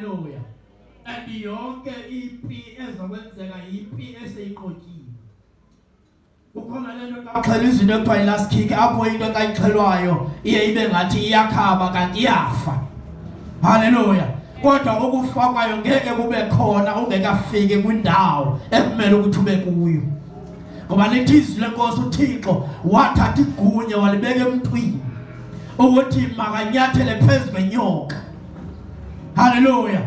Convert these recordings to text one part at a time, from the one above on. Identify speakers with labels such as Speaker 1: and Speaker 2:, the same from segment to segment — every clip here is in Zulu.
Speaker 1: haleluya. And yonke ipi ezokwenzeka ipi eseyiqokiwe. Ukhona lento kaxhela izinto ekuthiwa last kick apho into kayixhelwayo iye ibe ngathi iyakhaba kanti iyafa. Haleluya. Kodwa ukufakwayo ngeke kube khona ungekafiki kwindawo ekumele ukuthi ube kuyo. Ngoba lithi izwi lenkosi uThixo wathatha igunya walibeka emntwini ukuthi makanyathele phezu kwenyoka. Haleluya.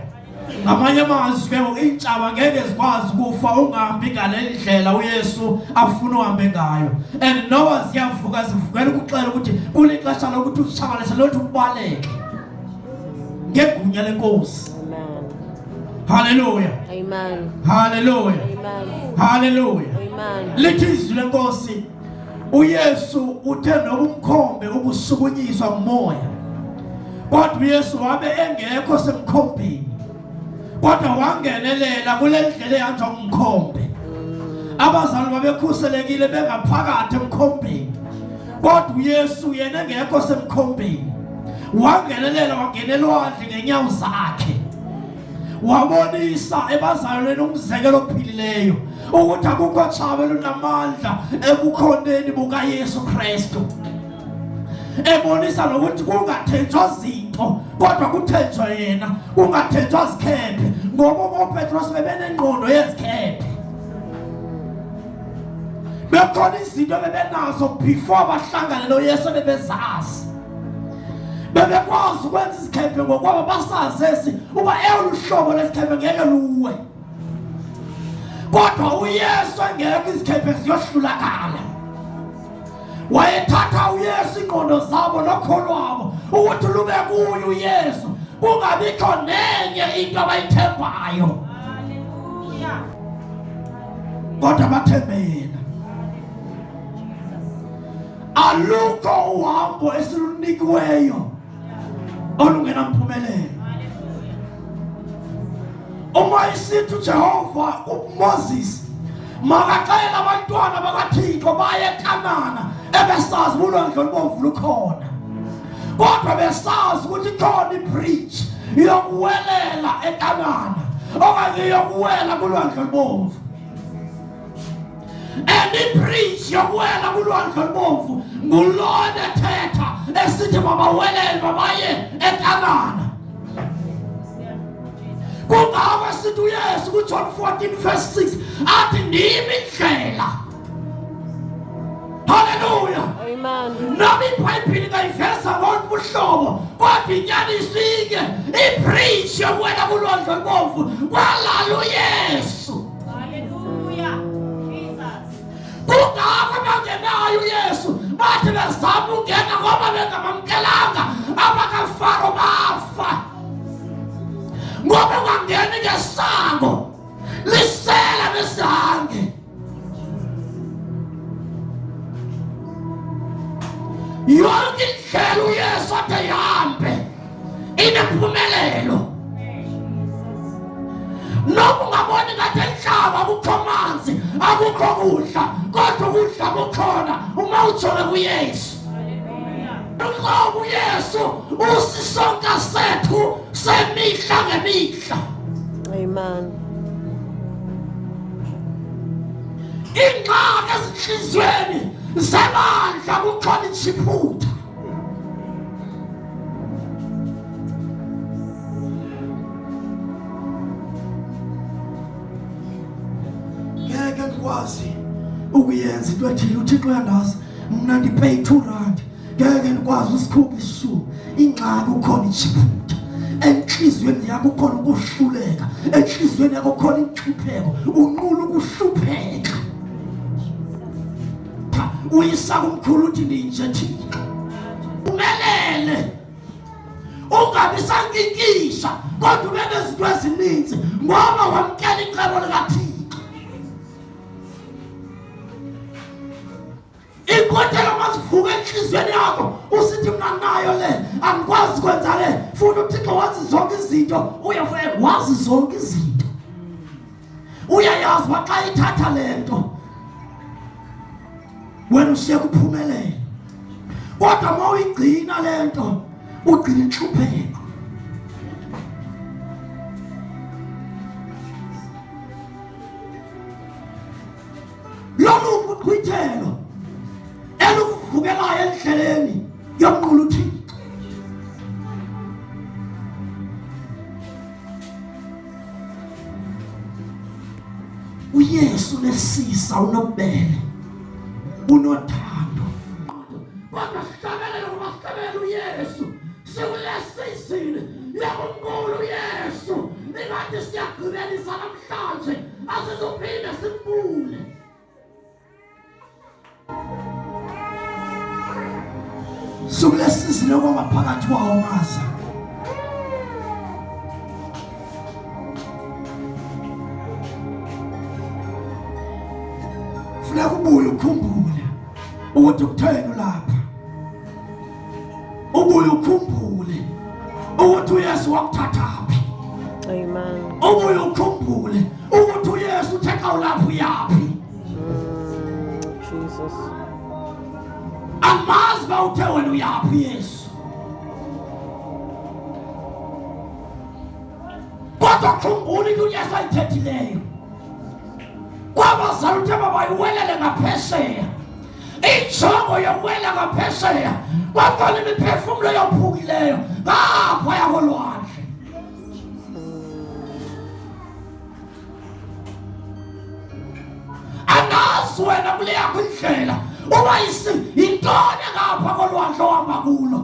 Speaker 1: Ngamanye amazwi ke intshaba ngeke zikwazi ukufa ungahambi ngaleli ndlela uYesu afuna uhambe ngayo. And Noah siyavuka sivukela ukuxela ukuthi kulixesha lokuthi ushabalise lothi ubaleke ngegunya lenkosi.
Speaker 2: Amen.
Speaker 1: Haleluya.
Speaker 2: Amen.
Speaker 1: Haleluya.
Speaker 2: Amen.
Speaker 1: Haleluya.
Speaker 2: Amen.
Speaker 1: Lithi izwi lenkosi uYesu uthe nokumkhombe ukusukunyiswa ngumoya. Kodwa uYesu wabe engekho semkhombeni. Kodwa wangenelela kule ndlela eyanjwa ngumkhombe. Abazali babekhuselekile bengaphakathi emkhombeni. Kodwa uYesu yena engekho semkhombeni. Wangenelela wangenelwadle ngenyawo zakhe. Wabonisa ebazalweni umzekelo ophilileyo ukuthi akukho tshabelo namandla ebukhoneni bukaYesu Kristu. Ebonisa nokuthi kungathenjwa zinto kodwa kuthenjwa yena, kungathenjwa zikhephe ngoba uPetros bebenengqondo yezikhephe. Bekhona izinto bebenazo before bahlangana noYesu bebezazi. Bebekwazi ukwenza izikhephe ngokwabo basazi uba ehluhlobo lesikhephe ngeke luwe. Kodwa uYesu engekho izikhephe ziyohlulakala. Wayethatha uYesu ingqondo zabo nokholwabo ukuthi lube kuye uYesu kungabikho nenye into abayithembayo. Haleluya. Kodwa bathembe yena. Alukho uhambo esilunikiweyo olungenampumelelo. Uma isithi uJehova uMoses makaxela abantwana bakaThixo baye eKhanani ebesazi ulwandle olubomvu lukhona. Kodwa besazi ukuthi khona ibridge yokuwelela eKhanani okanye yokuwela kulwandle olubomvu. And ibridge yokuwela kulwandle olubomvu ngulona ethetha esithi mabawelele babaye eKhanani. Kungaba sithi uYesu kuJohn 14:6 athi ndimi indlela. Haleluya.
Speaker 2: Amen.
Speaker 1: Nami iBhayibheli kayiveza ngobuhlobo kodwa inyanisike ibridge yokuwela kulwandle olubomvu kwalalo uYesu. Haleluya. Jesus. Kungaba bangenayo uYesu bathi bezama ungena ngoba bengamamkelanga abakaFaro bafa. Ngoba ungangeni ngesango lisela nesange. Yonke indlela uYesu athe ihambe inempumelelo. Nokungaboni ngathi enhlaba akukho amanzi akukho kudla kodwa ukudla kukhona uma uthole kuYesu. Ngoba uYesu usisonka sethu semihla ngemihla.
Speaker 2: Amen.
Speaker 1: Ingxaki ezinhlizweni zemandla kukhona isiphutha. Ngeke ngikwazi ukuyenza into ethile uThixo uyandazi mina ngipay 2 rand. Ngeke ngikwazi usikhupha isishulu. Ingxaki ukhona isiphutha. Enhlizweni yakho ukhona ukuhluleka. Enhlizweni yakho ukhona inhlupheko. Unqula ukuhlupheka. Uyisaka umkhulu uthi ninje Thixo. Umelele. Ungabi sankinkisha kodwa unezinto ezininzi ngoba wamkela icebo likaThixo. Inkothelo masivuka enhlizweni yakho usithi mina nayo le angikwazi kwenza le funa uThixo wazi zonke izinto uyafuna wazi zonke izinto. Uyayazi waxa ithatha lento wena usiya kuphumelela. Kodwa mawuyigcina lento ugcina inhlupheko. uqhwithelo eluvukelayo endleleni yomnqulu uThixo. uYesu nesisa unobele unothando kodwa sihlabelele ngoba sihlabele uYesu siwulesisile yomnqulu uYesu ingathi siyagqibelisa namhlanje asizophinde simbule. Siwulesisile kwangaphakathi kwawo maza funeka ubuye ukhumbule ukuthi kutheni lapha, ubuye ukhumbule ukuthi uYesu wakuthathaphi.
Speaker 2: Amen.
Speaker 1: Ubuye ukhumbule ukuthi uYesu uthetha ulapha uyaphi.
Speaker 2: Jesus.
Speaker 1: Amazi bawuthe wena uyaphi uYesu. Kodwa khumbula ukuthi uYesu ayithethileyo kwabazali uthe babayiwelele ngaphesheya, injongo yokuwela ngaphesheya kwakhona imiphefumulo yophukileyo ngaphaya kolwandle. Angazi wena kule yakho indlela uba yintoni ngapha kolwandle ohamba kulo,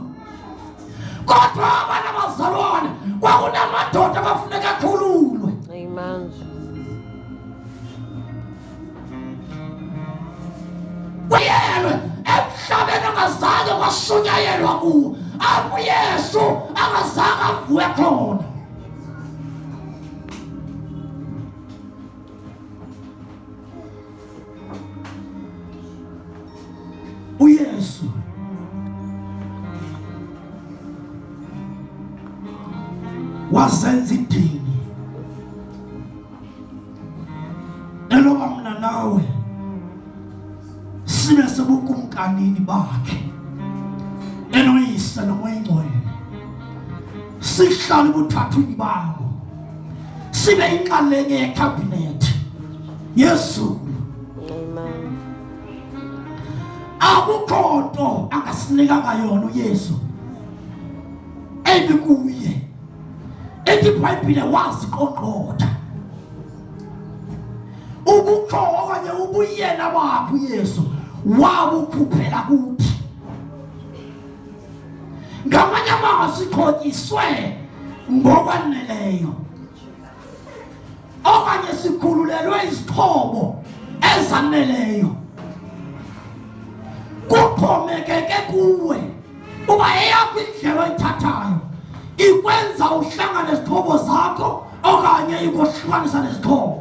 Speaker 1: kodwa abana bazalwane kwakunamadoda abafuneka akhululwe.
Speaker 2: Amen.
Speaker 1: Kuyelwe emhlabeni angazange kwashunyayelwa kuwo, apho uYesu angazange avuke khona. uYesu wazenza idini eloba mina nawe sibe sebukumkanini bakhe enoyise nomoya ingcwele, sihlale buthathwini babo, sibe inxalenye yekhabhinethi yezulu.
Speaker 2: Amen.
Speaker 1: Akukho nto angasinikanga yona uYesu ebikuye ethi iBhayibhile waziqoqotha. Ukukho okanye ubuyena bakho uYesu wabukhuphela kuthi. Ngamanye amazwi siqhotyiswe ngokwaneleyo okanye sikhululelwe izixhobo ezaneleyo. Kuxhomekeke kuwe uba eyakho indlela oyithathayo ikwenza uhlangane nezixhobo zakho okanye ikuhlukanisa nezixhobo.